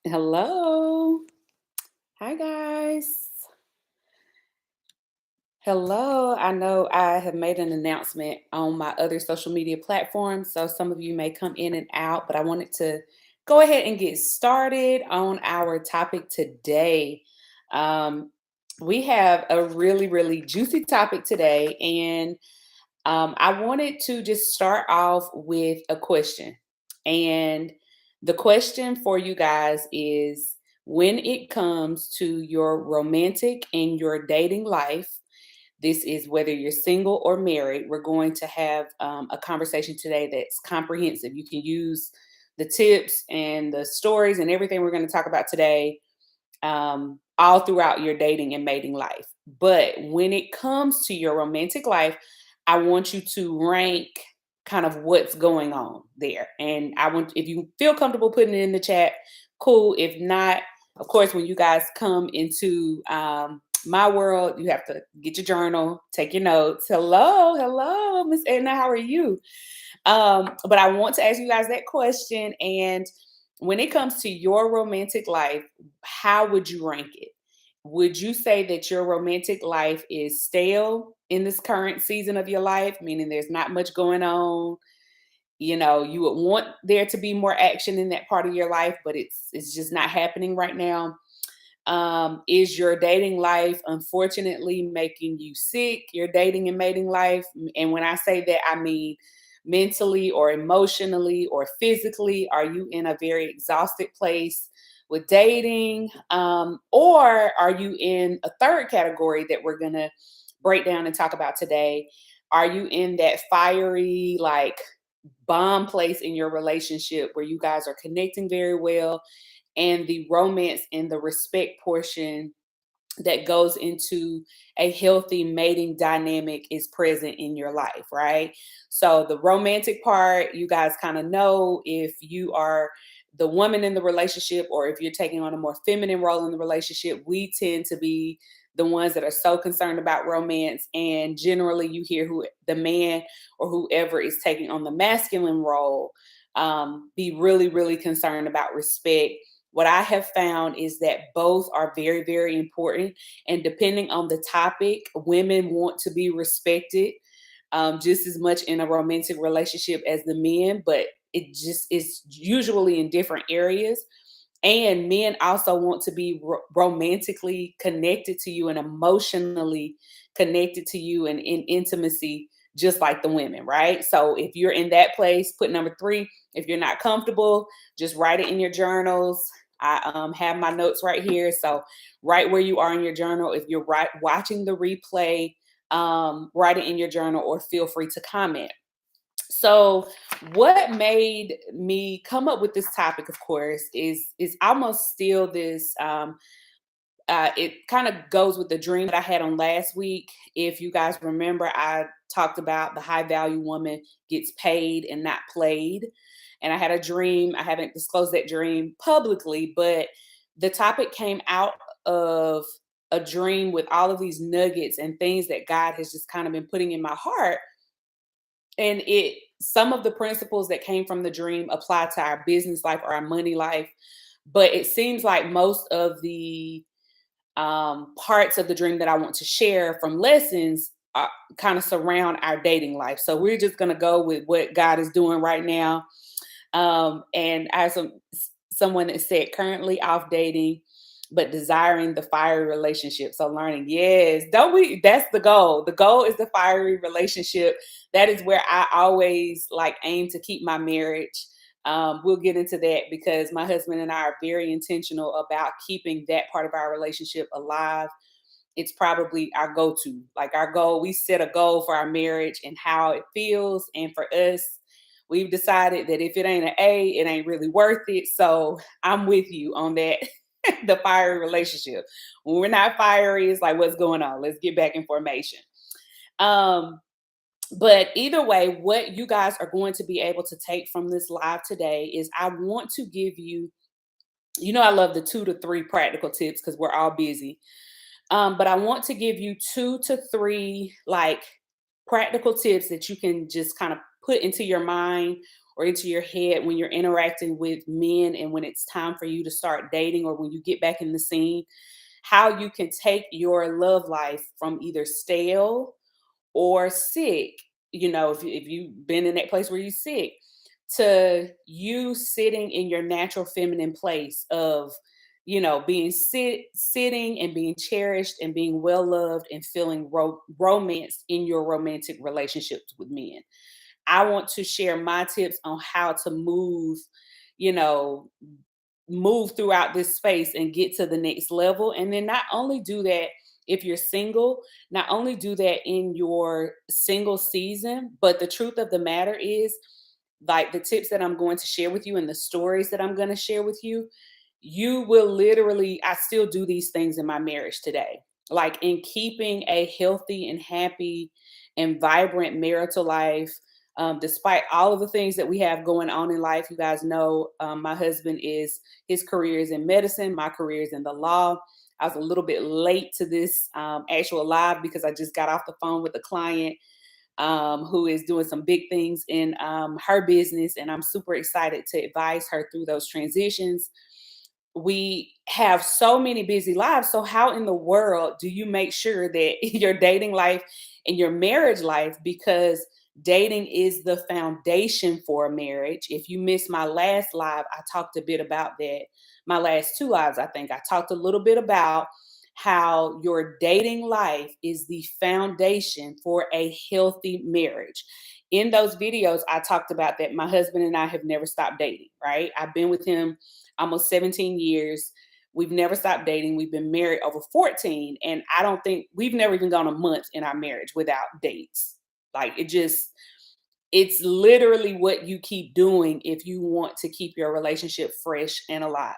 Hello. Hi, guys. Hello. I know I have made an announcement on my other social media platforms, so some of you may come in and out, but I wanted to go ahead and get started on our topic today. Um, we have a really, really juicy topic today, and I wanted to just start off with a question. And the question for you guys is when it comes to your romantic and your dating life, this is whether you're single or married, we're going to have a conversation today that's comprehensive. You can use the tips and the stories and everything we're going to talk about today all throughout your dating and mating life. But when it comes to your romantic life, I want you to rank kind of what's going on there. And I want, if you feel comfortable putting it in the chat, cool. If not, of course, when you guys come into my world, you have to get your journal, take your notes. Hello, Miss Edna, how are you? But I want to ask you guys that question. And when it comes to your romantic life, how would you rank it? Would you say that your romantic life is stale in this current season of your life, meaning there's not much going on? You know, you would want there to be more action in that part of your life, but it's just not happening right now. Is your dating life unfortunately making you sick? Your dating and mating life, and when I say that, I mean mentally or emotionally or physically. Are you in a very exhausted place with dating? Or are you in a third category that we're going to break down and talk about today? Are you in that fiery, like, bomb place in your relationship where you guys are connecting very well and the romance and the respect portion that goes into a healthy mating dynamic is present in your life, right? So the romantic part, you guys kind of know if you are the woman in the relationship or if you're taking on a more feminine role in the relationship. We tend to be the ones that are so concerned about romance, and generally you hear who the man or whoever is taking on the masculine role be really, really concerned about respect. What I have found is that both are very, very important. And depending on the topic, women want to be respected just as much in a romantic relationship as the men, but it just is usually in different areas. And men also want to be romantically connected to you and emotionally connected to you and in intimacy, just like the women, right? So if you're in that place, put number three. If you're not comfortable, just write it in your journals. I have my notes right here. So, right where you are in your journal, if you're watching the replay, write it in your journal or feel free to comment. So, what made me come up with this topic, of course, is almost still this. It kind of goes with the dream that I had on last week. If you guys remember, I talked about the high value woman gets paid and not played. And I had a dream. I haven't disclosed that dream publicly, but the topic came out of a dream with all of these nuggets and things that God has just kind of been putting in my heart. And it some of the principles that came from the dream apply to our business life or our money life. But it seems like most of the parts of the dream that I want to share from lessons kind of surround our dating life. So we're just going to go with what God is doing right now. And I have someone that said currently off dating, but desiring the fiery relationship. So learning, yes, don't we? That's the goal. The goal is the fiery relationship. That is where I always like aim to keep my marriage. We'll get into that because my husband and I are very intentional about keeping that part of our relationship alive. It's probably our go-to, like our goal. We set a goal for our marriage and how it feels. And for us, we've decided that if it ain't an A, it ain't really worth it. So I'm with you on that. The fiery relationship. When we're not fiery, it's like, what's going on? Let's get back in formation. Um, but either way, what you guys are going to be able to take from this live today is I want to give you, I love the 2 to 3 practical tips because we're all busy. But I want to give you 2 to 3 like practical tips that you can just kind of put into your mind or into your head when you're interacting with men and when it's time for you to start dating or when you get back in the scene, how you can take your love life from either stale or sick, if you've been in that place where you're sick, to you sitting in your natural feminine place of, being sitting and being cherished and being well loved and feeling romanced in your romantic relationships with men. I want to share my tips on how to you know, move throughout this space and get to the next level. And then not only do that if you're single, not only do that in your single season, but the truth of the matter is, like the tips that I'm going to share with you and the stories that I'm going to share with you, you will literally, I still do these things in my marriage today. Like in keeping a healthy and happy and vibrant marital life, despite all of the things that we have going on in life. You guys know, my husband his career is in medicine, my career is in the law. I was a little bit late to this actual live because I just got off the phone with a client who is doing some big things in her business, and I'm super excited to advise her through those transitions. We have so many busy lives. So, how in the world do you make sure that your dating life and your marriage life, because dating is the foundation for a marriage? If you missed my last live, I talked a bit about that. My last two lives, I think I talked a little bit about how your dating life is the foundation for a healthy marriage. In those videos, I talked about that my husband and I have never stopped dating, right? I've been with him almost 17 years. We've never stopped dating. We've been married over 14. And I don't think we've never even gone a month in our marriage without dates. Like it's literally what you keep doing if you want to keep your relationship fresh and alive.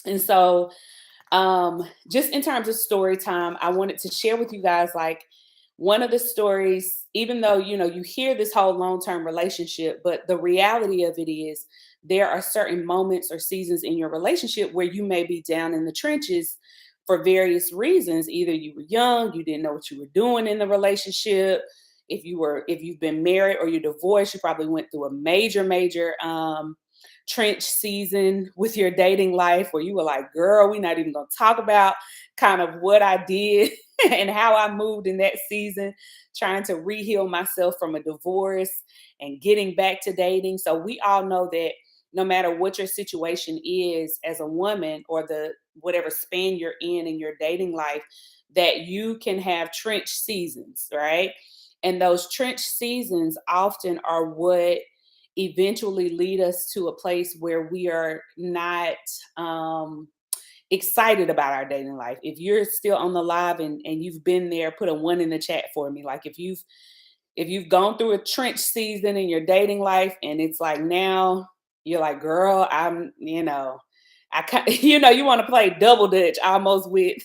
And so, just in terms of story time, I wanted to share with you guys like one of the stories, even though you hear this whole long-term relationship, but the reality of it is there are certain moments or seasons in your relationship where you may be down in the trenches for various reasons. Either you were young, you didn't know what you were doing in the relationship. If you've been married or you're divorced, you probably went through a major trench season with your dating life where you were like, girl, we're not even going to talk about kind of what I did and how I moved in that season, trying to reheal myself from a divorce and getting back to dating. So we all know that no matter what your situation is as a woman or the whatever span you're in your dating life, that you can have trench seasons, right? And those trench seasons often are what eventually lead us to a place where we are not excited about our dating life. If you're still on the live and you've been there, put a one in the chat for me. Like if you've gone through a trench season in your dating life and it's like now you're like, girl, I kind you want to play double dutch almost with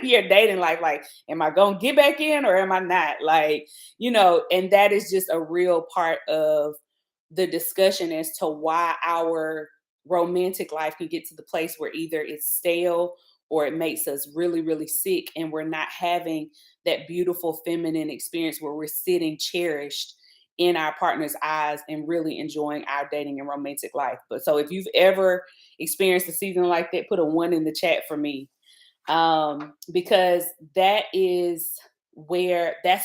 your dating life. Like, am I gonna get back in or am I not? Like, and that is just a real part of the discussion as to why our romantic life can get to the place where either it's stale or it makes us really, really sick and we're not having that beautiful feminine experience where we're sitting cherished in our partner's eyes and really enjoying our dating and romantic life. But so if you've ever experienced a season like that, put a one in the chat for me. Because that's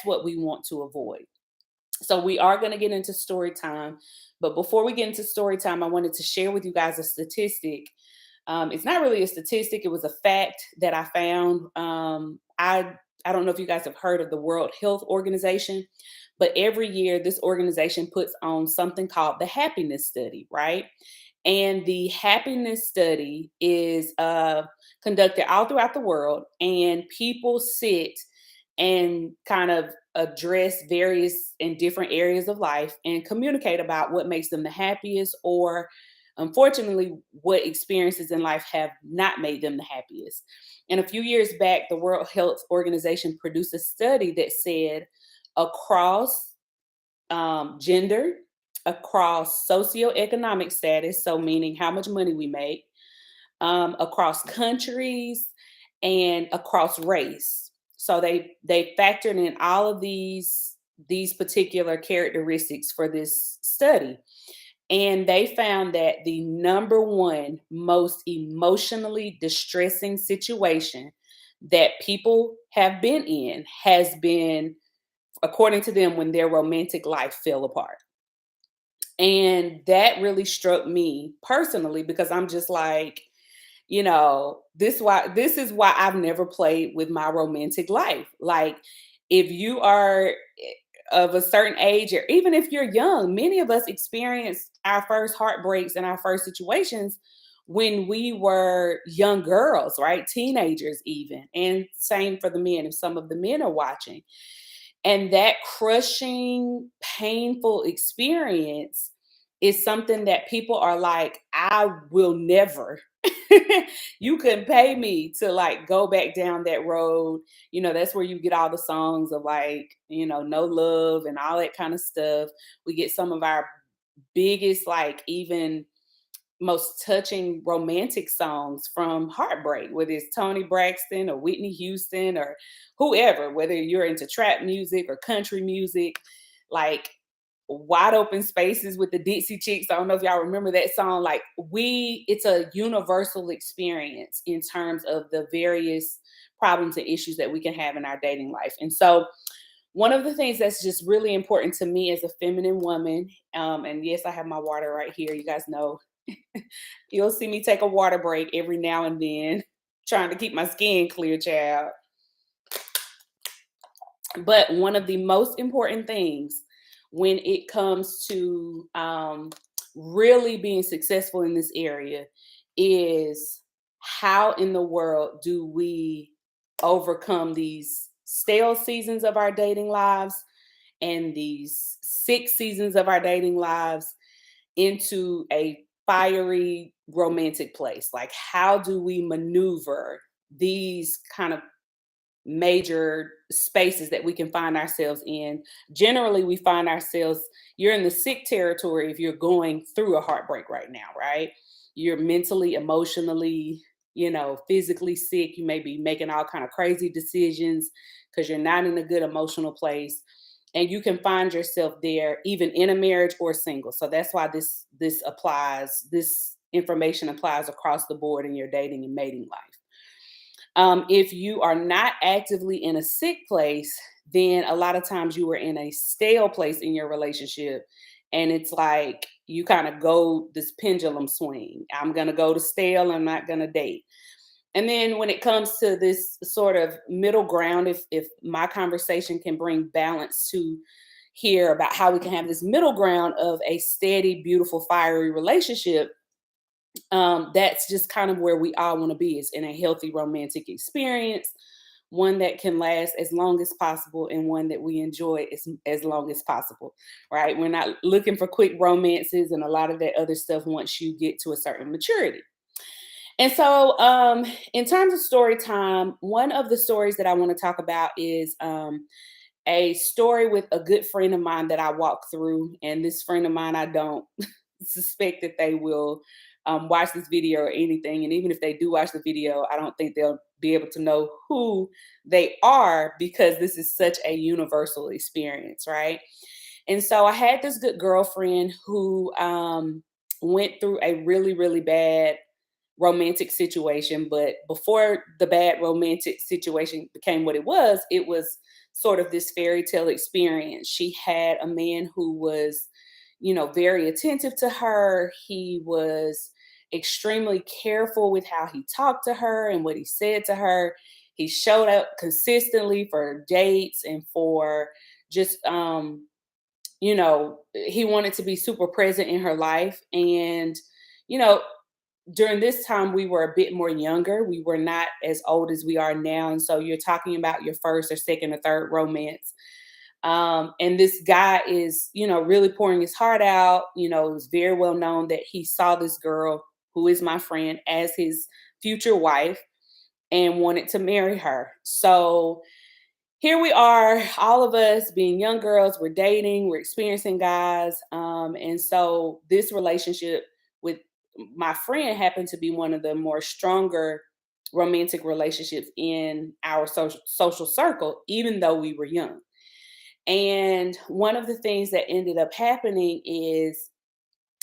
what we want to avoid. So we are going to get into story time. But before we get into story time, I wanted to share with you guys a statistic. It's not really a statistic. It was a fact that I found. I don't know if you guys have heard of the World Health Organization, but every year this organization puts on something called the happiness study, right? And the happiness study is conducted all throughout the world, and people sit and kind of address various and different areas of life and communicate about what makes them the happiest, or unfortunately what experiences in life have not made them the happiest. And a few years back, the World Health Organization produced a study that said across gender, across socioeconomic status, so meaning how much money we make, across countries, and across race. So they factored in all of these particular characteristics for this study. And they found that the number one most emotionally distressing situation that people have been in has been, according to them, when their romantic life fell apart. And that really struck me personally because I'm just like, this is why I've never played with my romantic life. Like, if you are of a certain age, or even if you're young, many of us experienced our first heartbreaks and our first situations when we were young girls, right? Teenagers, even. And same for the men, if some of the men are watching. And that crushing, painful experience is something that people are like, I will never. You couldn't pay me to like go back down that road. That's where you get all the songs of like, no love and all that kind of stuff. We get some of our biggest, like, even most touching romantic songs from heartbreak, whether it's Tony Braxton or Whitney Houston or whoever, whether you're into trap music or country music, like Wide Open Spaces with the Dixie Chicks. I don't know if y'all remember that song. Like, it's a universal experience in terms of the various problems and issues that we can have in our dating life. And so one of the things that's just really important to me as a feminine woman, and yes, I have my water right here. You guys know you'll see me take a water break every now and then, trying to keep my skin clear, child. But one of the most important things when it comes to really being successful in this area is, how in the world do we overcome these stale seasons of our dating lives and these 6 seasons of our dating lives into a fiery romantic place? Like, how do we maneuver these kind of major spaces that we can find ourselves in? Generally, we find ourselves, you're in the sick territory if you're going through a heartbreak right now, right? You're mentally, emotionally, physically sick. You may be making all kind of crazy decisions because you're not in a good emotional place. And you can find yourself there even in a marriage or single. So that's why this information applies across the board in your dating and mating life. If you are not actively in a sick place, then a lot of times you are in a stale place in your relationship. And it's like you kind of go this pendulum swing. I'm going to go to stale. I'm not going to date. And then when it comes to this sort of middle ground, if my conversation can bring balance to hear about how we can have this middle ground of a steady, beautiful, fiery relationship, that's just kind of where we all want to be, is in a healthy romantic experience, one that can last as long as possible and one that we enjoy as long as possible, right? We're not looking for quick romances and a lot of that other stuff once you get to a certain maturity. And so, in terms of story time, one of the stories that I want to talk about is a story with a good friend of mine that I walked through. And this friend of mine, I don't suspect that they will watch this video or anything. And even if they do watch the video, I don't think they'll be able to know who they are because this is such a universal experience, right? And so I had this good girlfriend who went through a really, really bad romantic situation. But before the bad romantic situation became what it was sort of this fairy tale experience. She had a man who was, very attentive to her. He was extremely careful with how he talked to her and what he said to her. He showed up consistently for dates and for just he wanted to be super present in her life. And you know during this time we were a bit more younger. We were not as old as we are now. And so you're talking about your first or second or third romance. And this guy is, really pouring his heart out. It was very well known that he saw this girl, who is my friend, as his future wife and wanted to marry her. So here we are, all of us being young girls, we're dating, we're experiencing guys. And so this relationship with my friend happened to be one of the more stronger romantic relationships in our social circle, even though we were young. And one of the things that ended up happening is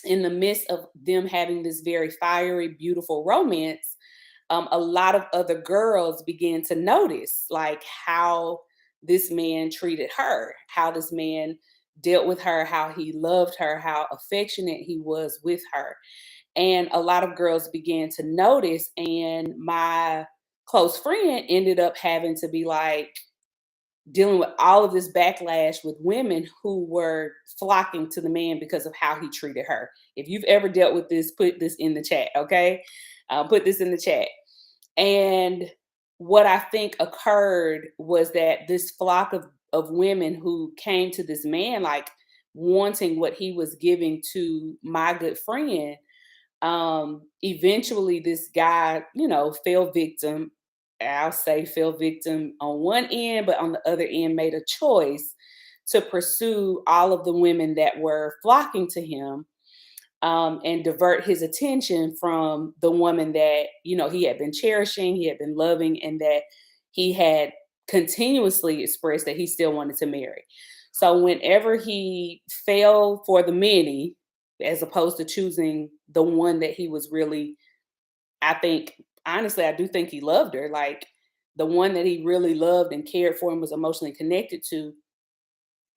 in the midst of them having this very fiery, beautiful romance, a lot of other girls began to notice like how this man treated her, how this man dealt with her, how he loved her, how affectionate he was with her. And a lot of girls began to notice, and my close friend ended up having to be like dealing with all of this backlash with women who were flocking to the man because of how he treated her. If you've ever dealt with this, put this in the chat, okay? Put this in the chat. And what I think occurred was that this flock of women who came to this man, like wanting what he was giving to my good friend, eventually this guy, fell victim. I'll say fell victim on one end, but on the other end made a choice to pursue all of the women that were flocking to him, and divert his attention from the woman that he had been cherishing, he had been loving, and that he had continuously expressed that he still wanted to marry. So whenever he fell for the many, as opposed to choosing the one that he was really, I think, honestly, I do think he loved her, like the one that he really loved and cared for and was emotionally connected to.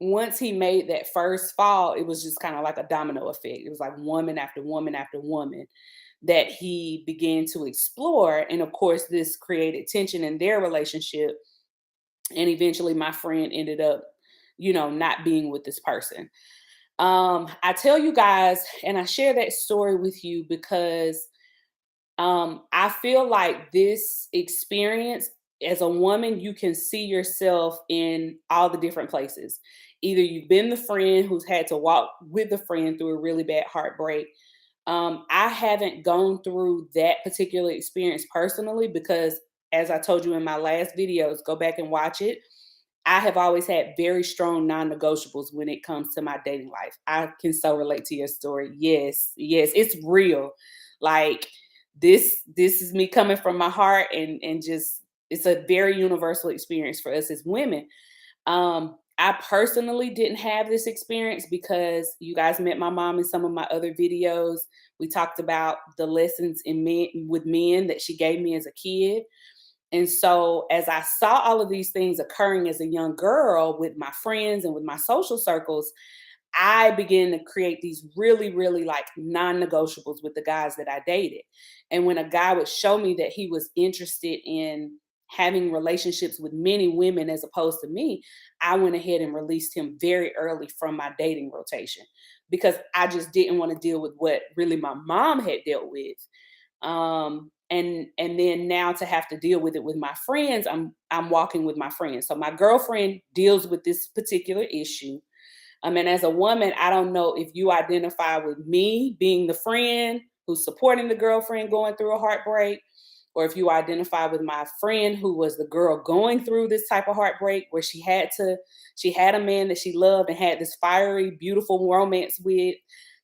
Once he made that first fall, it was just kind of like a domino effect. It was like woman after woman after woman that he began to explore. And of course, this created tension in their relationship. And eventually, my friend ended up, not being with this person. I tell you guys, and I share that story with you because I feel like this experience, as a woman, you can see yourself in all the different places. Either you've been the friend who's had to walk with the friend through a really bad heartbreak. I haven't gone through that particular experience personally because, as I told you in my last videos, go back and watch it. I have always had very strong non-negotiables when it comes to my dating life. I can so relate to your story. Yes, yes, it's real. Like this is me coming from my heart, and just it's a very universal experience for us as women. I personally didn't have this experience because you guys met my mom in some of my other videos. We talked about the lessons in men with men that she gave me as a kid. And so, as I saw all of these things occurring as a young girl with my friends and with my social circles, I began to create these really, really like non negotiables with the guys that I dated. And when a guy would show me that he was interested in having relationships with many women as opposed to me, I went ahead and released him very early from my dating rotation because I just didn't want to deal with what really my mom had dealt with. And then now to have to deal with it with my friends, I'm walking with my friends. So my girlfriend deals with this particular issue. And as a woman, I don't know if you identify with me being the friend who's supporting the girlfriend going through a heartbreak, or if you identify with my friend who was the girl going through this type of heartbreak where she had a man that she loved and had this fiery, beautiful romance with.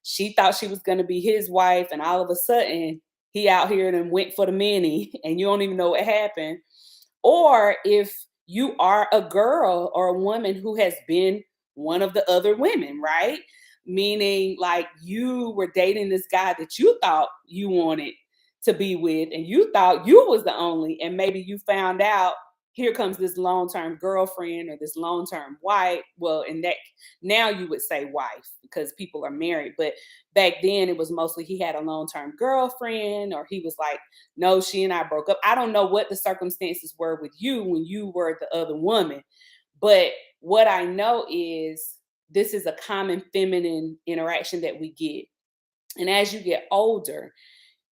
She thought she was going to be his wife, and all of a sudden, he out here and went for the many, and you don't even know what happened. Or if you are a girl or a woman who has been one of the other women, right? Meaning, like, you were dating this guy that you thought you wanted to be with, and you thought you was the only, and maybe you found out here comes this long-term girlfriend or this long-term wife. Well, in that now you would say wife because people are married, but back then it was mostly he had a long-term girlfriend, or he was like, no, she and I broke up. I don't know what the circumstances were with you when you were the other woman, but what I know is this is a common feminine interaction that we get. And as you get older,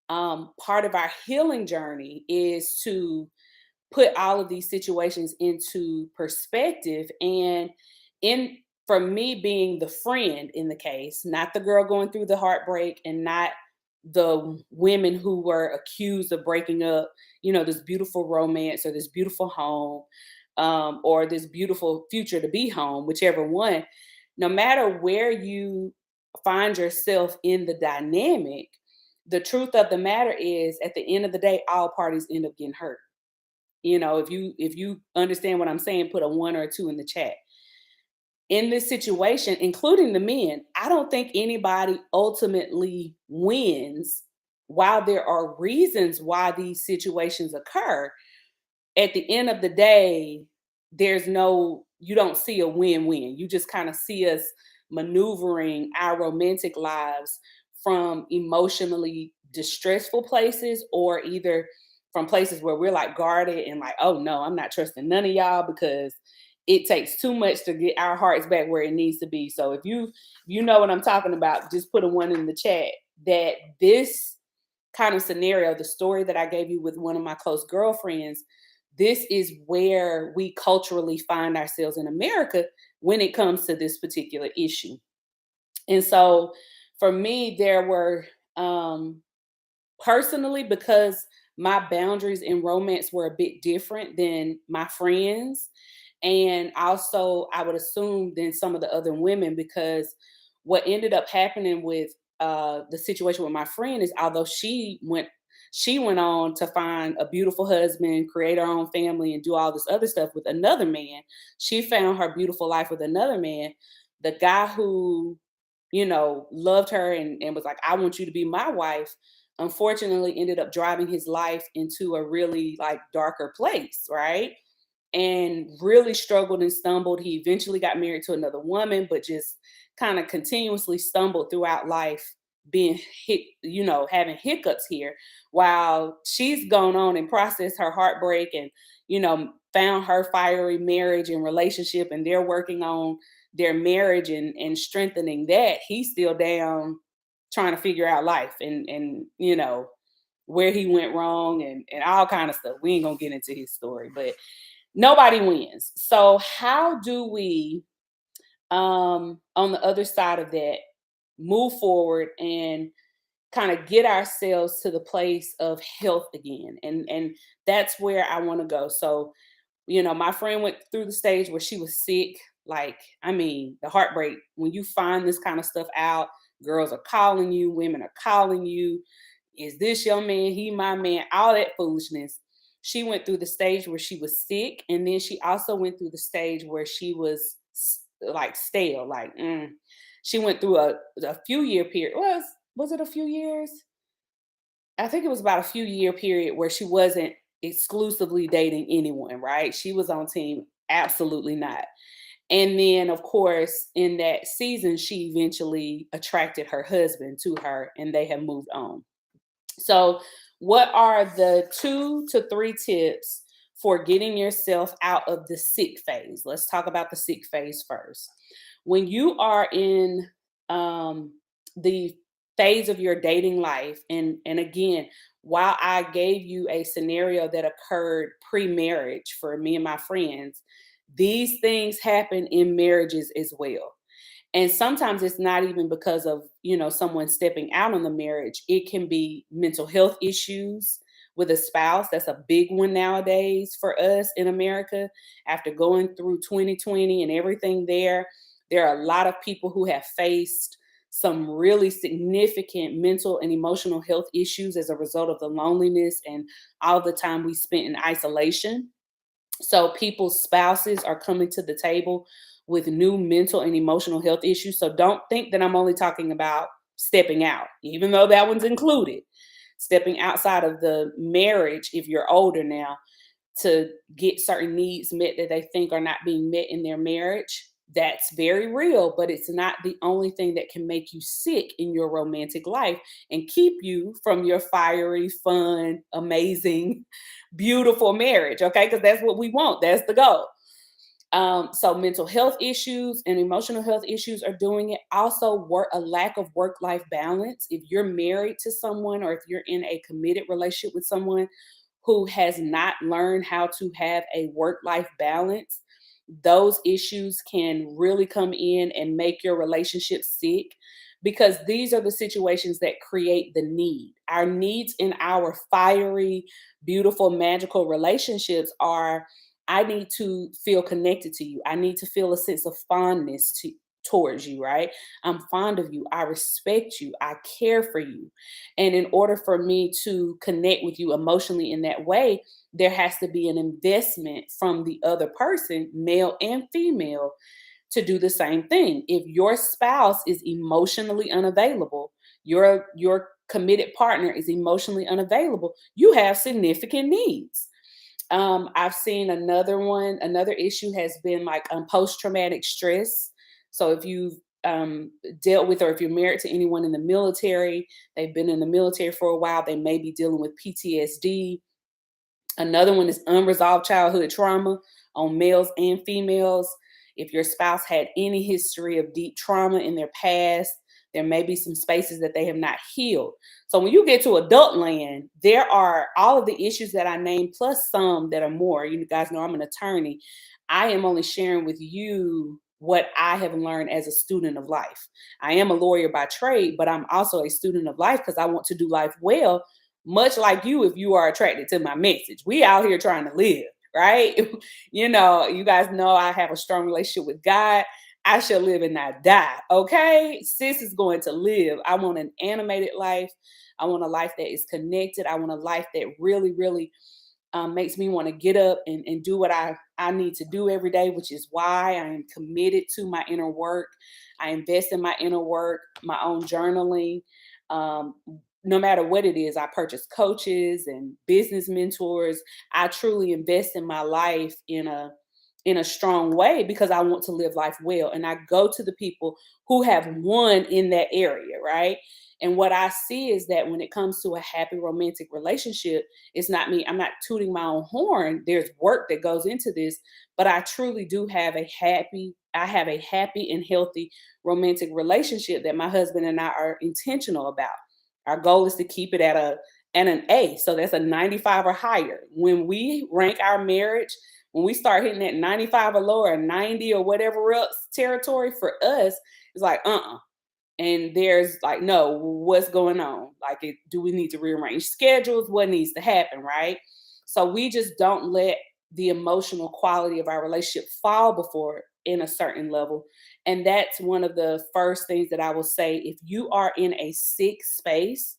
part of our healing journey is to put all of these situations into perspective. And in for me being the friend in the case, not the girl going through the heartbreak and not the women who were accused of breaking up, this beautiful romance or this beautiful home, or this beautiful future to be home, whichever one. No matter where you find yourself in the dynamic, the truth of the matter is at the end of the day, all parties end up getting hurt. If you understand what I'm saying, put a one or a two in the chat. in this situation, including the men, I don't think anybody ultimately wins. While there are reasons why these situations occur, at the end of the day, you don't see a win-win. You just kind of see us maneuvering our romantic lives from emotionally distressful places, or either from places where we're like guarded and like, oh no, I'm not trusting none of y'all because it takes too much to get our hearts back where it needs to be. So if you know what I'm talking about, just put a one in the chat that this kind of scenario, the story that I gave you with one of my close girlfriends, this is where we culturally find ourselves in America when it comes to this particular issue. And so for me, there were personally, because my boundaries in romance were a bit different than my friends. And also, I would assume than some of the other women, because what ended up happening with the situation with my friend is, although she went on to find a beautiful husband, create her own family, and do all this other stuff with another man. She found her beautiful life with another man. The guy who, loved her and was like, I want you to be my wife, unfortunately ended up driving his life into a really like darker place, right? And really struggled and stumbled. He eventually got married to another woman, but just kind of continuously stumbled throughout life, being hit, having hiccups here, while she's gone on and processed her heartbreak and, found her fiery marriage and relationship, and they're working on their marriage and strengthening that. He's still down trying to figure out life and where he went wrong and all kind of stuff. We ain't gonna get into his story, but nobody wins. So how do we on the other side of that move forward and kind of get ourselves to the place of health again? And that's where I want to go. So, my friend went through the stage where she was sick. Like, I mean, the heartbreak, when you find this kind of stuff out, girls are calling you, women are calling you. Is this your man? He my man, all that foolishness. She went through the stage where she was sick, and then she also went through the stage where she was like stale. Like, she went through a few year period. Was it a few years? I think it was about a few year period where she wasn't exclusively dating anyone, right? She was on team absolutely not. And then, of course, in that season, she eventually attracted her husband to her, and they have moved on. So, what are the 2 to 3 tips for getting yourself out of the sick phase? Let's talk about the sick phase first. When you are in the phase of your dating life, and again, while I gave you a scenario that occurred pre-marriage for me and my friends, these things happen in marriages as well. And sometimes it's not even because of, someone stepping out on the marriage. It can be mental health issues with a spouse. That's a big one nowadays for us in America. After going through 2020 and everything there are a lot of people who have faced some really significant mental and emotional health issues as a result of the loneliness and all the time we spent in isolation. So people's spouses are coming to the table with new mental and emotional health issues. So don't think that I'm only talking about stepping out, even though that one's included. Stepping outside of the marriage, if you're older now, to get certain needs met that they think are not being met in their marriage. That's very real, but it's not the only thing that can make you sick in your romantic life and keep you from your fiery, fun, amazing, beautiful marriage. Okay, because that's what we want. That's the goal. So mental health issues and emotional health issues are doing it. Also, a lack of work-life balance. If you're married to someone or if you're in a committed relationship with someone who has not learned how to have a work-life balance, those issues can really come in and make your relationship sick, because these are the situations that create the need. Our needs in our fiery, beautiful, magical relationships are, I need to feel connected to you. I need to feel a sense of fondness towards you, right? I'm fond of you. I respect you. I care for you. And in order for me to connect with you emotionally in that way, there has to be an investment from the other person, male and female, to do the same thing. If your spouse is emotionally unavailable, your committed partner is emotionally unavailable, you have significant needs. I've seen another issue has been like post-traumatic stress. So if you've dealt with, or if you're married to anyone in the military, they've been in the military for a while, they may be dealing with PTSD. Another one is unresolved childhood trauma on males and females. If your spouse had any history of deep trauma in their past, there may be some spaces that they have not healed. So when you get to adult land, there are all of the issues that I named, plus some that are more. You guys know I'm an attorney. I am only sharing with you what I have learned as a student of life. I am a lawyer by trade, but I'm also a student of life because I want to do life well, much like you if you are attracted to my message. We out here trying to live, right? You guys know I have a strong relationship with God. I shall live and not die. Okay. Sis is going to live. I want an animated life. I want a life that is connected. I want a life that really, really makes me want to get up and do what I need to do every day, which is why I am committed to my inner work. I invest in my inner work, my own journaling. Um, no matter what it is, I purchase coaches and business mentors. I truly invest in my life in a strong way because I want to live life well. And I go to the people who have won in that area, right? And what I see is that when it comes to a happy romantic relationship, it's not me. I'm not tooting my own horn. There's work that goes into this, but I truly do have I have a happy and healthy romantic relationship that my husband and I are intentional about. Our goal is to keep it at an A. So that's a 95 or higher. When we rank our marriage, when we start hitting that 95 or lower, 90 or whatever else territory, for us, it's like, and there's like, no, what's going on? Like, do we need to rearrange schedules? What needs to happen, right? So we just don't let the emotional quality of our relationship fall before in a certain level. And that's one of the first things that I will say. If you are in a sick space,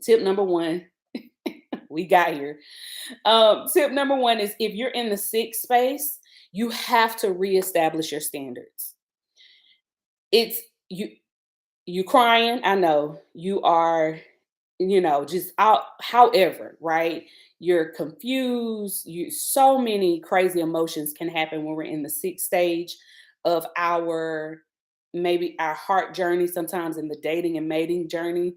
tip number one, we got here. Tip number one is, if you're in the sick space, you have to reestablish your standards. It's you crying, I know. You are, just out, however, right? You're confused. You So many crazy emotions can happen when we're in the sick stage of our maybe our heart journey, sometimes in the dating and mating journey.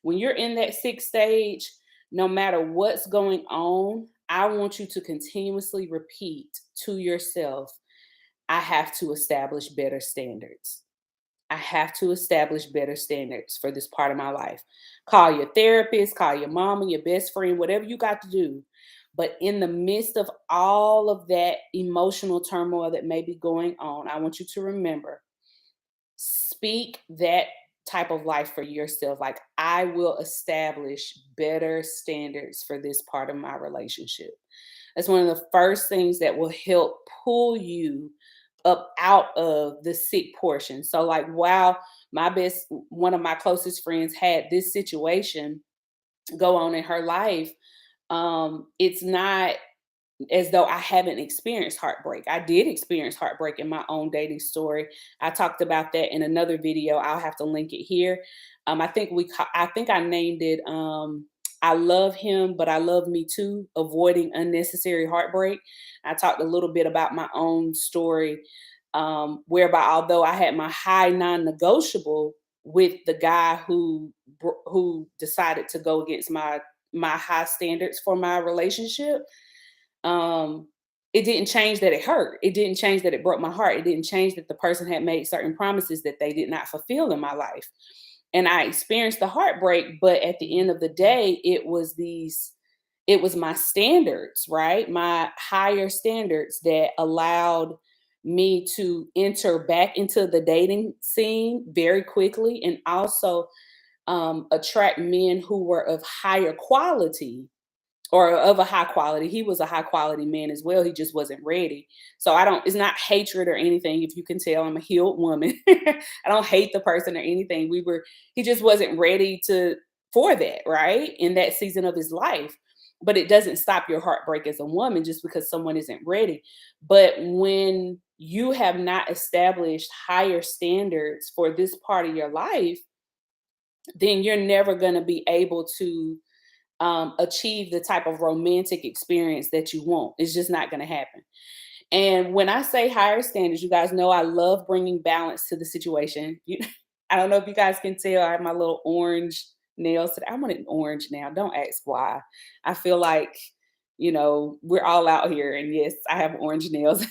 When you're in that sick stage, no matter what's going on, I want you to continuously repeat to yourself, I have to establish better standards. I have to establish better standards for this part of my life. Call your therapist, call your mama, your best friend, whatever you got to do. But in the midst of all of that emotional turmoil that may be going on, I want you to remember, speak that type of life for yourself. Like, I will establish better standards for this part of my relationship. That's one of the first things that will help pull you up out of the sick portion. So, like, wow, one of my closest friends had this situation go on in her life. It's not as though I haven't experienced heartbreak. I did experience heartbreak in my own dating story. I talked about that in another video. I'll have to link it here. I think I named it I love him, but I love me too, avoiding unnecessary heartbreak. I talked a little bit about my own story, whereby although I had my high non-negotiable with the guy who decided to go against my high standards for my relationship, um, it didn't change that it hurt. It didn't change that it broke my heart. It didn't change that the person had made certain promises that they did not fulfill in my life. And I experienced the heartbreak, but at the end of the day, it was my standards, right? My higher standards that allowed me to enter back into the dating scene very quickly, and also attract men who were of higher quality, or of a high quality. He was a high quality man as well. He just wasn't ready. So it's not hatred or anything. If you can tell, I'm a healed woman. I don't hate the person or anything. He just wasn't ready for that, right? In that season of his life. But it doesn't stop your heartbreak as a woman just because someone isn't ready. But when you have not established higher standards for this part of your life, then you're never going to be able to achieve the type of romantic experience that you want. It's just not going to happen. And when I say higher standards, you guys know I love bringing balance to the situation. I don't know if you guys can tell, I have my little orange nails today. I'm an orange now. Don't ask why. I feel like, we're all out here. And yes, I have orange nails.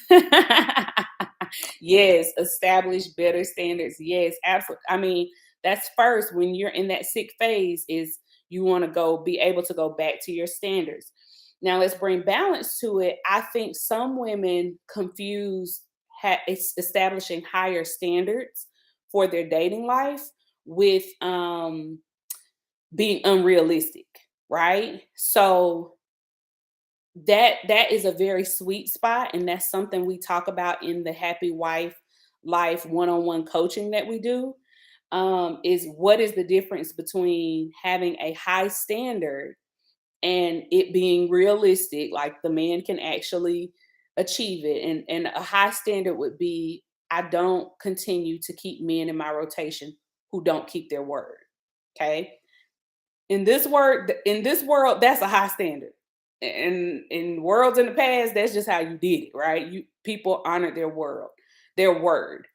Yes, establish better standards. Yes, absolutely. I mean, that's first when you're in that sick phase, is you want to be able to go back to your standards. Now let's bring balance to it. I think some women confuse establishing higher standards for their dating life with being unrealistic, right? So that is a very sweet spot, and that's something we talk about in the Happy Wife Life one-on-one coaching that we do. Is what is the difference between having a high standard and it being realistic, like the man can actually achieve it. And a high standard would be, I don't continue to keep men in my rotation who don't keep their word. Okay. In this world, that's a high standard. And in worlds in the past, that's just how you did it, right? People honored their word.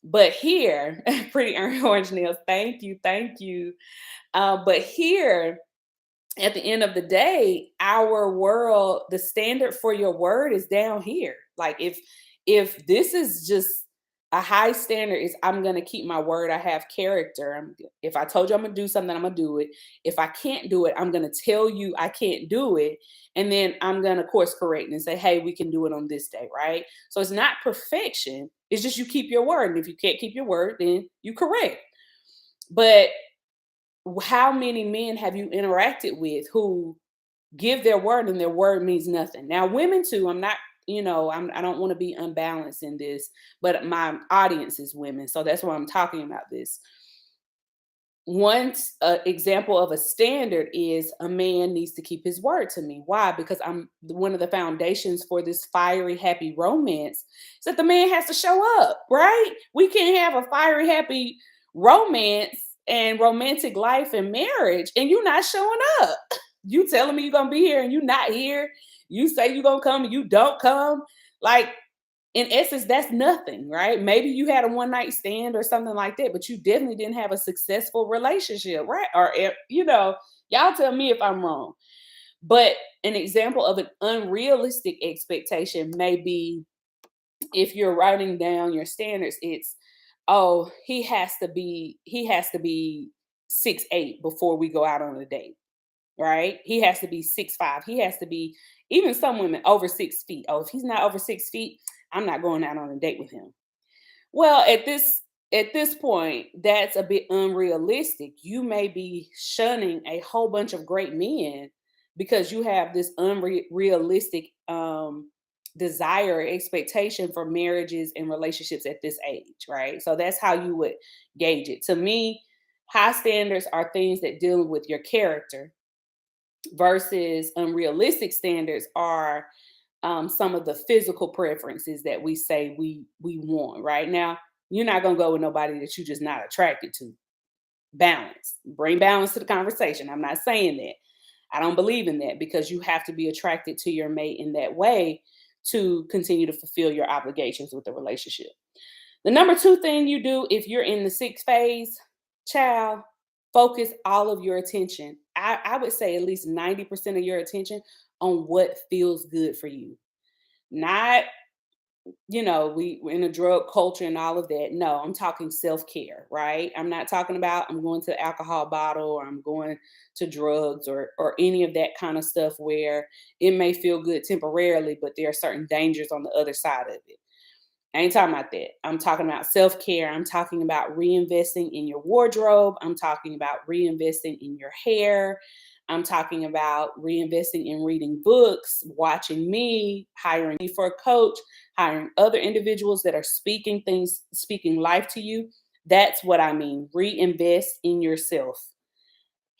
But here, pretty orange nails, thank you, thank you. But here, at the end of the day, our world, the standard for your word is down here. Like if this is just a high standard, is I'm gonna keep my word. I have character. If I told you I'm gonna do something, I'm gonna do it. If I can't do it, I'm gonna tell you I can't do it, and then I'm gonna course correct and say, hey, we can do it on this day, right? So it's not perfection. It's just you keep your word, and if you can't keep your word, then you correct. But how many men have you interacted with who give their word and their word means nothing? Now, women too, I'm not, I don't want to be unbalanced in this, but my audience is women. So that's why I'm talking about this. One example of a standard is a man needs to keep his word to me. Why? Because I'm one of the foundations for this fiery, happy romance is that the man has to show up, right? We can't have a fiery, happy romance and romantic life and marriage and you're not showing up. You telling me you're gonna be here and you're not here. You say you're gonna come and you don't come. Like, in essence, that's nothing, right? Maybe you had a one night stand or something like that, but you definitely didn't have a successful relationship, right? Or, y'all tell me if I'm wrong. But an example of an unrealistic expectation may be, if you're writing down your standards, it's, oh, he has to be 6'8" before we go out on a date, right? He has to be 6'5". He has to be, even some women, over 6 feet. Oh, if he's not over 6 feet, I'm not going out on a date with him. Well, at this point, that's a bit unrealistic. You may be shunning a whole bunch of great men because you have this unrealistic desire, expectation for marriages and relationships at this age, right? So that's how you would gauge it. To me, high standards are things that deal with your character, versus unrealistic standards are some of the physical preferences that we say we want. Right now, you're not gonna go with nobody that you're just not attracted to. Balance, bring balance to the conversation. I'm not saying that. I don't believe in that, because you have to be attracted to your mate in that way to continue to fulfill your obligations with the relationship. The number two thing you do if you're in the sixth phase, child, focus all of your attention. I would say at least 90% of your attention on what feels good for you. Not, we're in a drug culture and all of that. No, I'm talking self-care, right? I'm not talking about I'm going to the alcohol bottle or I'm going to drugs or any of that kind of stuff where it may feel good temporarily, but there are certain dangers on the other side of it. I ain't talking about that. I'm talking about self care. I'm talking about reinvesting in your wardrobe. I'm talking about reinvesting in your hair. I'm talking about reinvesting in reading books, watching me, hiring me for a coach, hiring other individuals that are speaking life to you. That's what I mean. Reinvest in yourself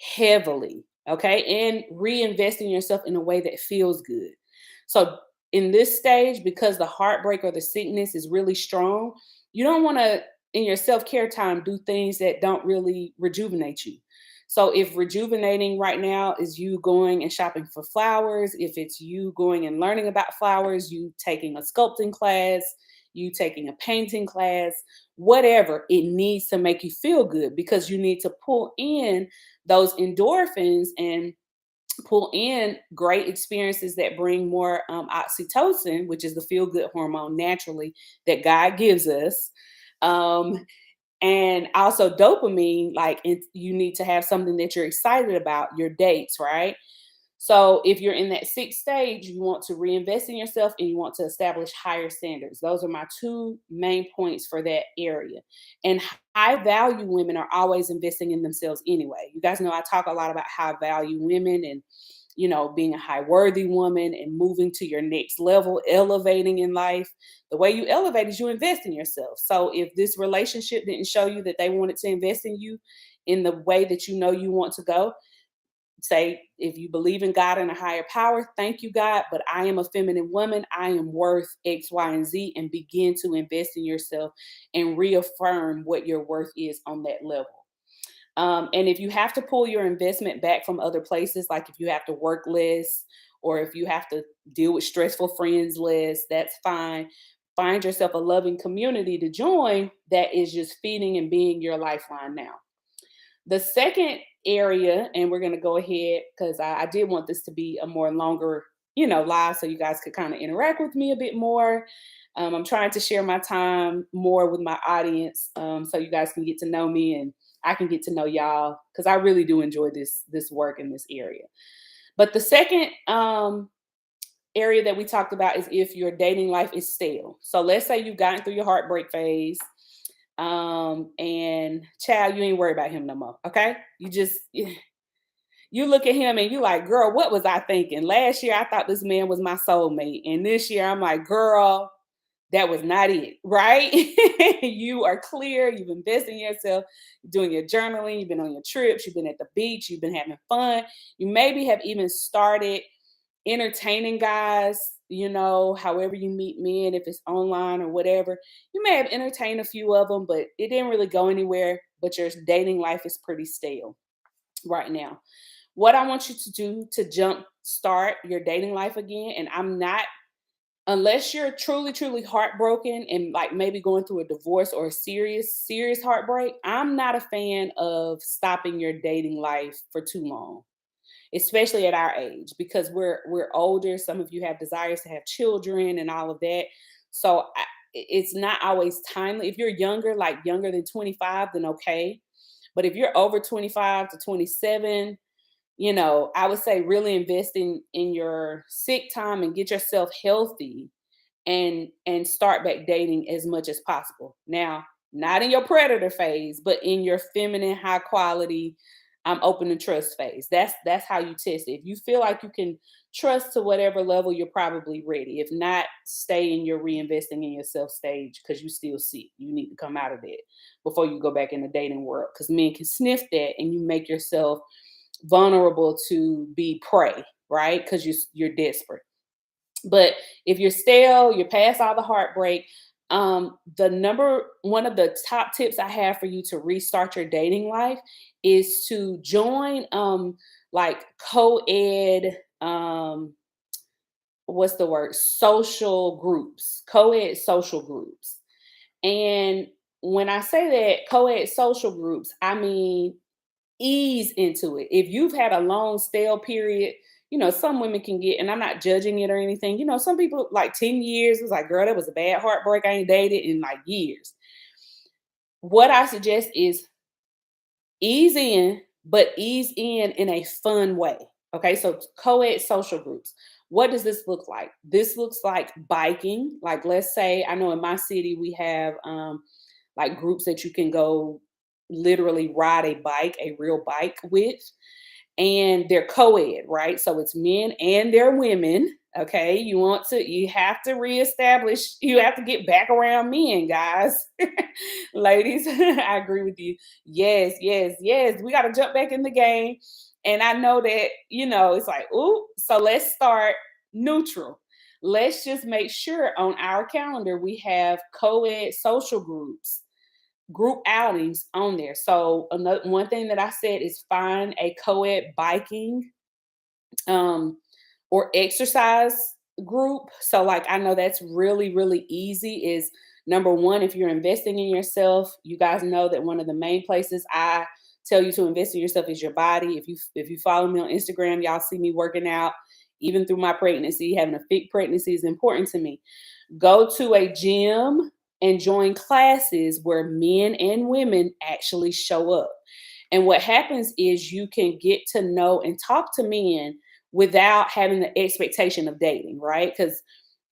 heavily. Okay. And reinvest in yourself in a way that feels good. So in this stage, because the heartbreak or the sickness is really strong, you don't want to, in your self care time, do things that don't really rejuvenate you. So, if rejuvenating right now is you going and shopping for flowers, if it's you going and learning about flowers, you taking a sculpting class, you taking a painting class, whatever, it needs to make you feel good because you need to pull in those endorphins and pull in great experiences that bring more oxytocin, which is the feel good hormone naturally that God gives us. Um, and also dopamine, like you need to have something that you're excited about, your dates, right? So if you're in that sixth stage, you want to reinvest in yourself and you want to establish higher standards. Those are my two main points for that area. And high value women are always investing in themselves anyway. You guys know I talk a lot about high value women and being a high worthy woman and moving to your next level, elevating in life. The way you elevate is you invest in yourself. So if this relationship didn't show you that they wanted to invest in you in the way that you want to go, say, if you believe in God and a higher power, thank you, God, but I am a feminine woman. I am worth X, Y, and Z, and begin to invest in yourself and reaffirm what your worth is on that level. And if you have to pull your investment back from other places, like if you have to work less or if you have to deal with stressful friends less, that's fine. Find yourself a loving community to join that is just feeding and being your lifeline now. The second area, and we're going to go ahead because I did want this to be a more longer, live so you guys could kind of interact with me a bit more. I'm trying to share my time more with my audience so you guys can get to know me and I can get to know y'all because I really do enjoy this work in this area. But the second area that we talked about is if your dating life is stale. So let's say you've gotten through your heartbreak phase and child, you ain't worried about him no more. Okay. You look at him and you like, girl, what was I thinking? Last year I thought this man was my soulmate. And this year I'm like, girl, that was not it, right? You are clear, you've invested in yourself, doing your journaling, you've been on your trips, you've been at the beach, you've been having fun. You maybe have even started entertaining guys, however you meet men, if it's online or whatever. You may have entertained a few of them, but it didn't really go anywhere. But your dating life is pretty stale right now. What I want you to do to jump start your dating life again, and I'm not, unless you're truly, truly heartbroken and like maybe going through a divorce or a serious, serious heartbreak, I'm not a fan of stopping your dating life for too long, especially at our age, because we're older. Some of you have desires to have children and all of that. So it's not always timely. If you're younger, like younger than 25, then okay. But if you're over 25 to 27, I would say really investing in your sick time and get yourself healthy and start back dating as much as possible. Now, not in your predator phase, but in your feminine, high quality, I'm open to trust phase. That's how you test it. If you feel like you can trust to whatever level, you're probably ready. If not, stay in your reinvesting in yourself stage because you still sick. You need to come out of that before you go back in the dating world. Because men can sniff that and you make yourself vulnerable to be prey, right? Because you're desperate. But if you're stale, you're past all the heartbreak. The number one of the top tips I have for you to restart your dating life is to join like co-ed what's the word? Social groups, co-ed social groups. And when I say that co-ed social groups, I mean ease into it. If you've had a long stale period, some women can get, and I'm not judging it or anything. Some people like 10 years, it was like, girl, that was a bad heartbreak. I ain't dated in like years. What I suggest is ease in, but ease in a fun way. Okay, so co-ed social groups. What does this look like? This looks like biking. Like, let's say, I know in my city we have like groups that you can go literally ride a bike, a real bike with, and they're co-ed, right? So it's men and they're women. Okay, you have to reestablish, you have to get back around men, guys. Ladies, I agree with you. Yes, yes, yes. We got to jump back in the game. And I know that, it's like, ooh, so let's start neutral. let's just make sure on our calendar we have co-ed social groups, group outings on there. So another one thing that I said is find a co-ed biking um or exercise group. So like I know that's really really easy is number one, if you're investing in yourself, you guys know that one of the main places I tell you to invest in yourself is your body. If you follow me on Instagram, y'all see me working out even through my pregnancy. Having a fit pregnancy is important to me. Go to a gym and join classes where men and women actually show up. And what happens is you can get to know and talk to men without having the expectation of dating, right? Because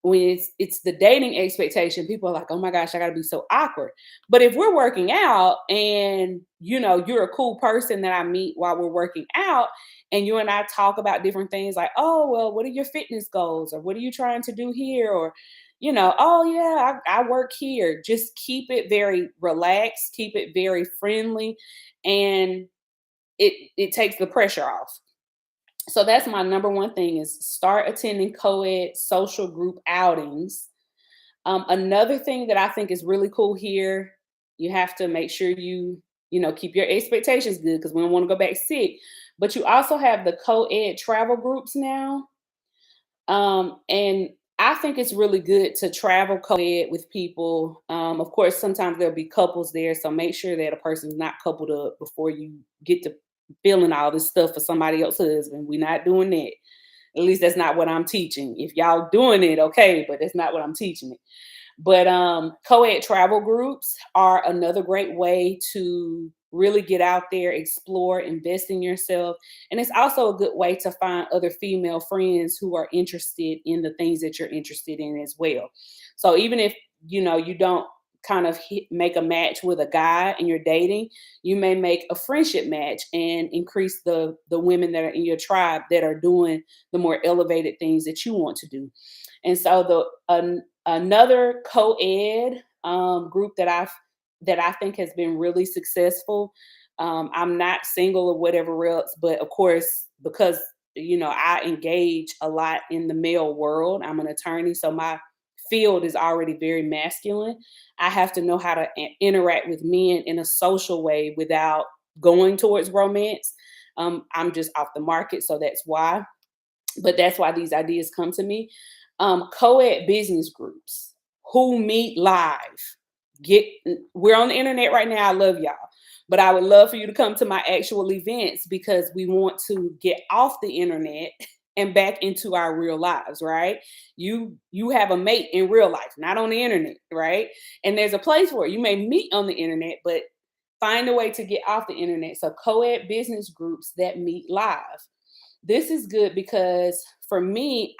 when it's the dating expectation, people are like, oh my gosh, I gotta be so awkward. But if we're working out and you're a cool person that I meet while we're working out, and you and I talk about different things like, oh, well, what are your fitness goals? Or what are you trying to do here? Or, oh yeah, I work here. Just keep it very relaxed, keep it very friendly, and it takes the pressure off. So that's my number one thing is start attending co-ed social group outings. Another thing that I think is really cool here, you have to make sure you keep your expectations good because we don't want to go back sick. But you also have the co-ed travel groups now. And I think it's really good to travel co-ed with people. Of course, sometimes there'll be couples there, so make sure that a person's not coupled up before you get to feeling all this stuff for somebody else's husband. We're not doing that. At least that's not what I'm teaching. If y'all doing it, okay, but that's not what I'm teaching it. But co-ed travel groups are another great way to really get out there, explore, invest in yourself. And it's also a good way to find other female friends who are interested in the things that you're interested in as well. So even if you don't kind of make a match with a guy and you're dating, you may make a friendship match and increase the women that are in your tribe that are doing the more elevated things that you want to do. And so another co-ed group that I think has been really successful. I'm not single or whatever else, but of course, because I engage a lot in the male world. I'm an attorney, so my field is already very masculine. I have to know how to interact with men in a social way without going towards romance. I'm just off the market, so that's why. But that's why these ideas come to me. Co-ed business groups who meet live. Get We're on the internet right now. I love y'all. But I would love for you to come to my actual events because we want to get off the internet and back into our real lives, right? You have a mate in real life, not on the internet, right? And there's a place for it. You may meet on the internet, but find a way to get off the internet. So co-ed business groups that meet live. This is good because for me,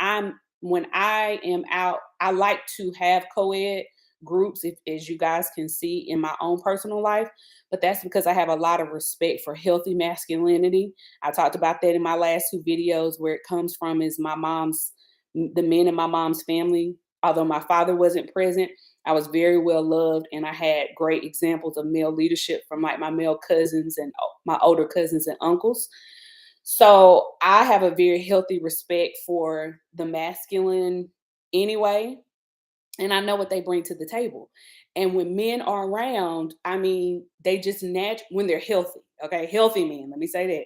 when I am out, I like to have co-ed groups, if, as you guys can see in my own personal life. But that's because I have a lot of respect for healthy masculinity. I talked about that in my last two videos. Where it comes from is the men in my mom's family. Although my father wasn't present, I was very well loved, and I had great examples of male leadership from like my male cousins and my older cousins and uncles. So I have a very healthy respect for the masculine anyway, and I know what they bring to the table. And when men are around, I mean, they just when they're healthy, okay, healthy men. Let me say that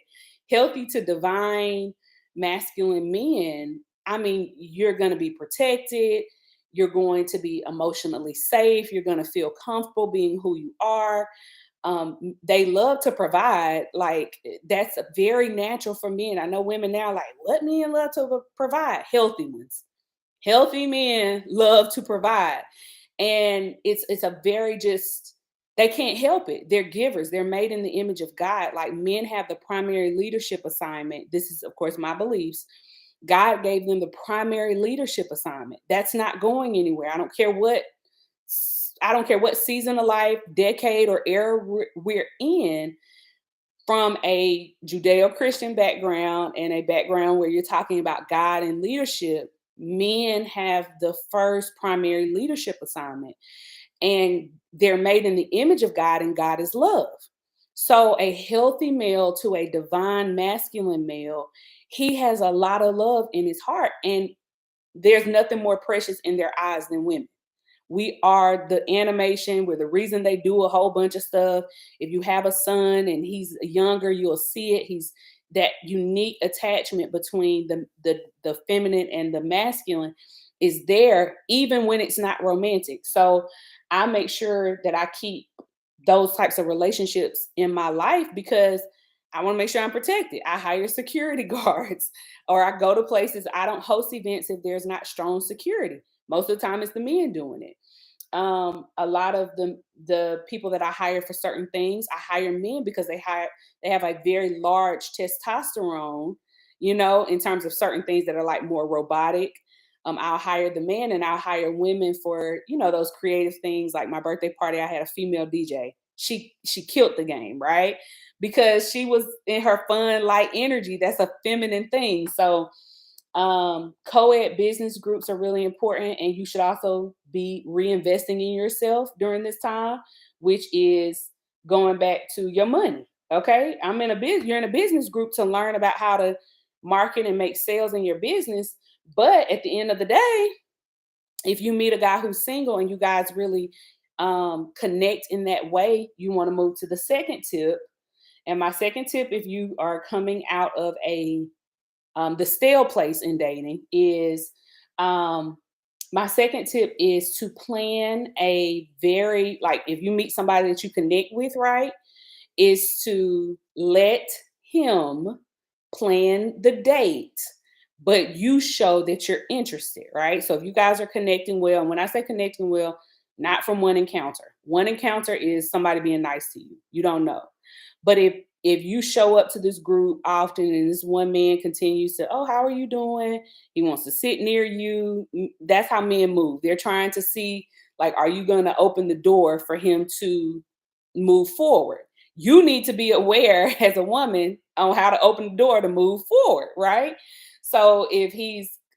healthy to divine masculine men. I mean, you're going to be protected. You're going to be emotionally safe. You're going to feel comfortable being who you are. They love to provide. Like that's very natural for men. I know women now like, what men love to provide? Healthy ones. Healthy men love to provide. And it's a very just they can't help it. They're givers. They're made in the image of God. Like men have the primary leadership assignment. This is of course my beliefs. God gave them the primary leadership assignment. That's not going anywhere. I don't care what season of life, decade, or era we're in, from a Judeo Christian background and a background where you're talking about God and leadership, men have the first primary leadership assignment. And they're made in the image of God, and God is love. So, a healthy male to a divine masculine male, he has a lot of love in his heart. And there's nothing more precious in their eyes than women. We are the animation. We're the reason they do a whole bunch of stuff. If you have a son and he's younger, you'll see it. He's that unique attachment between the feminine and the masculine is there, even when it's not romantic. So I make sure that I keep those types of relationships in my life because I want to make sure I'm protected. I hire security guards or I go to places. I don't host events if there's not strong security. Most of the time it's the men doing it. A lot of the people that I hire for certain things, I hire men because they have a very large testosterone, in terms of certain things that are like more robotic. I'll hire the men and I'll hire women for, those creative things. Like my birthday party, I had a female DJ. She killed the game, right? Because she was in her fun, light energy. That's a feminine thing. So co-ed business groups are really important, and you should also be reinvesting in yourself during this time, which is going back to your money. Okay, you're in a business group to learn about how to market and make sales in your business. But at the end of the day, if you meet a guy who's single and you guys really connect in that way, you want to move to the second tip. And my second tip, if you are coming out of the stale place in dating, is um, my second tip is to plan a very, like, if you meet somebody that you connect with, right, is to let him plan the date, but you show that you're interested, right? So if you guys are connecting well, and when I say connecting well, not from one encounter is somebody being nice to you. You don't know. But if you show up to this group often and this one man continues to, oh, how are you doing? He wants to sit near you. That's how men move. They're trying to see, like, are you going to open the door for him to move forward? You need to be aware as a woman on how to open the door to move forward, right? So if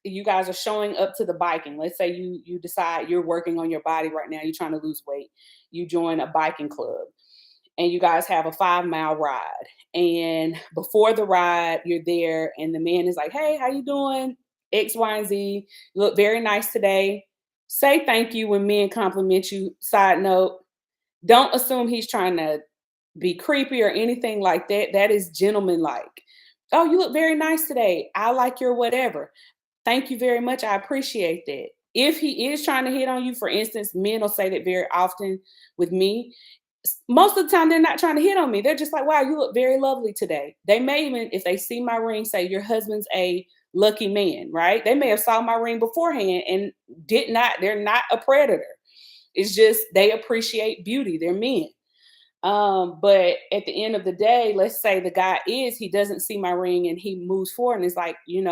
you guys are showing up to the biking, let's say you decide you're working on your body right now, you're trying to lose weight, you join a biking club and you guys have a 5 mile ride. And before the ride, you're there, and the man is like, "Hey, how you doing? X, Y, and Z. You look very nice today." Say thank you when men compliment you. Side note: don't assume he's trying to be creepy or anything like that. That is gentlemanlike. "Oh, you look very nice today. I like your whatever. Thank you very much. I appreciate that." If he is trying to hit on you, for instance, men will say that very often with me. Most of the time, they're not trying to hit on me. They're just like, "Wow, you look very lovely today." They may even, if they see my ring, say, "Your husband's a lucky man," right? They may have saw my ring beforehand and did not, they're not a predator. It's just they appreciate beauty. They're men. But at the end of the day, let's say the guy he doesn't see my ring and he moves forward and is like, "You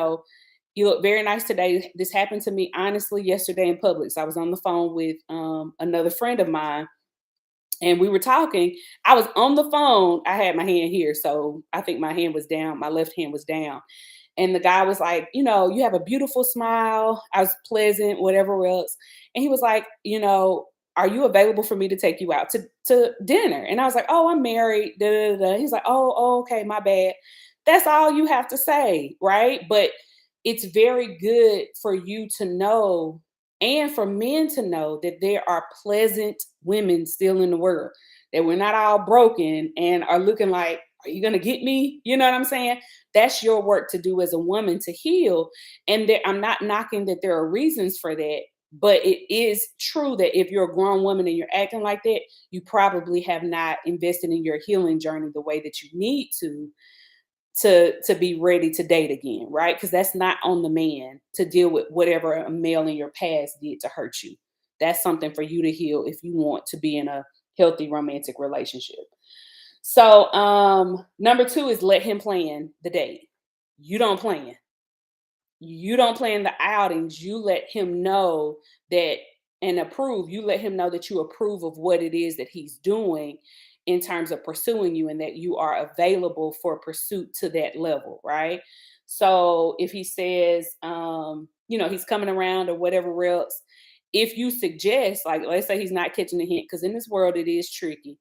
look very nice today." This happened to me honestly yesterday in Publix. I was on the phone with another friend of mine and we were talking. I was on the phone. I had my hand here, so I think my hand was down. My left hand was down. And the guy was like, "You have a beautiful smile." I was pleasant, whatever else. And he was like, "Are you available for me to take you out to dinner?" And I was like, "Oh, I'm married." Da, da, da. He's like, "Oh, okay, my bad." That's all you have to say, right? But it's very good for you to know and for men to know that there are pleasant women still in the world, that we're not all broken and are looking like, "Are you going to get me?" You know what I'm saying? That's your work to do as a woman to heal. And I'm not knocking that there are reasons for that, but it is true that if you're a grown woman and you're acting like that, you probably have not invested in your healing journey the way that you need to be ready to date again, right? Because that's not on the man to deal with whatever a male in your past did to hurt you. That's something for you to heal if you want to be in a healthy romantic relationship. So number two is let him plan the date. You don't plan. You don't plan the outings. You let him know that and approve. You let him know that you approve of what it is that he's doing in terms of pursuing you and that you are available for pursuit to that level, right? So if he says, he's coming around or whatever else, if you suggest, like, let's say he's not catching the hint, because in this world it is tricky.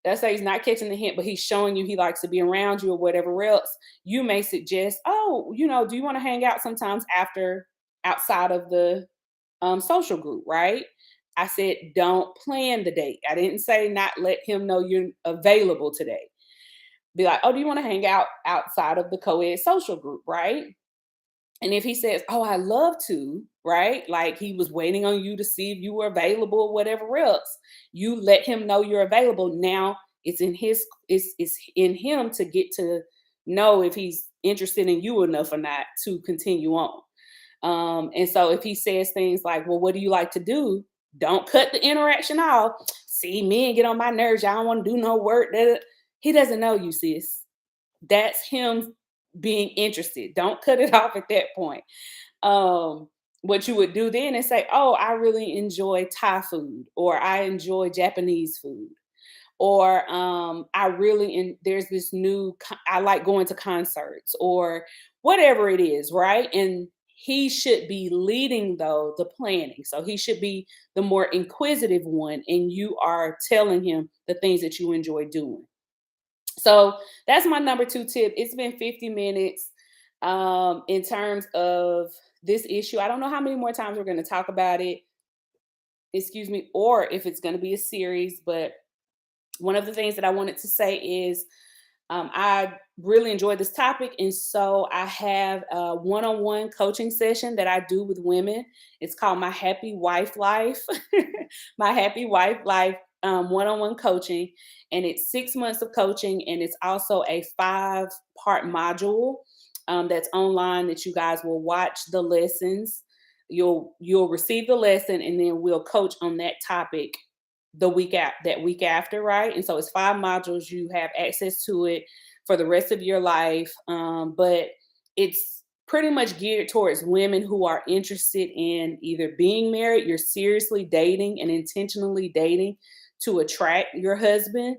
Let's say he's not catching the hint, but he's showing you he likes to be around you or whatever else. You may suggest, "Oh, do you want to hang out sometimes outside of the social group, right? I said, don't plan the date. I didn't say not let him know you're available today. Be like, oh, do you want to hang out outside of the co-ed social group, right? And if he says, oh, I love to, right? Like he was waiting on you to see if you were available or whatever else, you let him know you're available. Now it's in him to get to know if he's interested in you enough or not to continue on. And so if he says things like, well, what do you like to do? Don't cut the interaction off. See, men get on my nerves. Y'all don't want to do no work. He doesn't know you, sis. That's him being interested. Don't cut it off at that point. Um, what you would do then is say, oh, I really enjoy Thai food, or I enjoy Japanese food, or I really there's this new I like going to concerts, or whatever it is, right? And he should be leading though the planning. So he should be the more inquisitive one, and you are telling him the things that you enjoy doing. So that's my number two tip. It's been 50 minutes in terms of this issue. I don't know how many more times we're going to talk about it, excuse me, or if it's going to be a series, but one of the things that I wanted to say is I really enjoyed this topic. And so I have a one on one coaching session that I do with women. It's called My Happy Wife Life, My Happy Wife Life one on one coaching. And it's 6 months of coaching. And it's also a 5-part module that's online that you guys will watch the lessons. You'll receive the lesson, and then we'll coach on that topic that week after, right? And so it's 5 modules. You have access to it for the rest of your life, but it's pretty much geared towards women who are interested in either being married, you're seriously dating and intentionally dating to attract your husband,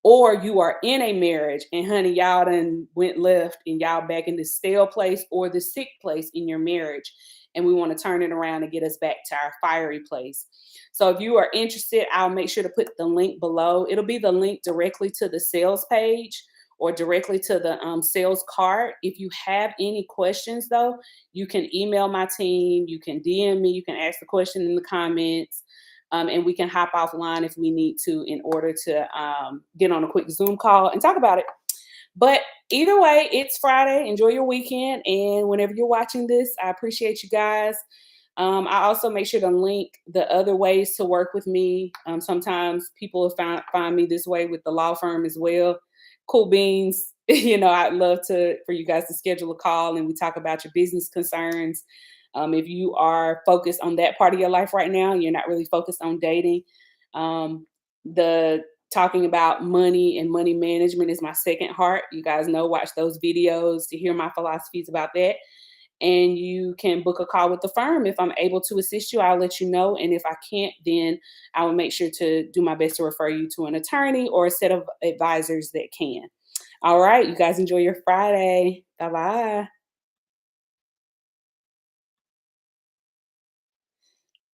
or you are in a marriage and honey, y'all done went left and y'all back in the stale place or the sick place in your marriage, and we want to turn it around and get us back to our fiery place. So if you are interested, I'll make sure to put the link below. It'll be the link directly to the sales page or directly to the sales card. If you have any questions, though, you can email my team, you can DM me, you can ask the question in the comments, and we can hop offline if we need to in order to get on a quick Zoom call and talk about it. But either way, it's Friday. Enjoy your weekend. And whenever you're watching this, I appreciate you guys. I also make sure to link the other ways to work with me. Sometimes people find me this way with the law firm as well. Cool beans. I'd love for you guys to schedule a call and we talk about your business concerns. If you are focused on that part of your life right now, you're not really focused on dating. The talking about money and money management is my second heart. You guys know, watch those videos to hear my philosophies about that. And you can book a call with the firm. If I'm able to assist you, I'll let you know. And if I can't, then I will make sure to do my best to refer you to an attorney or a set of advisors that can. All right. You guys enjoy your Friday. Bye bye.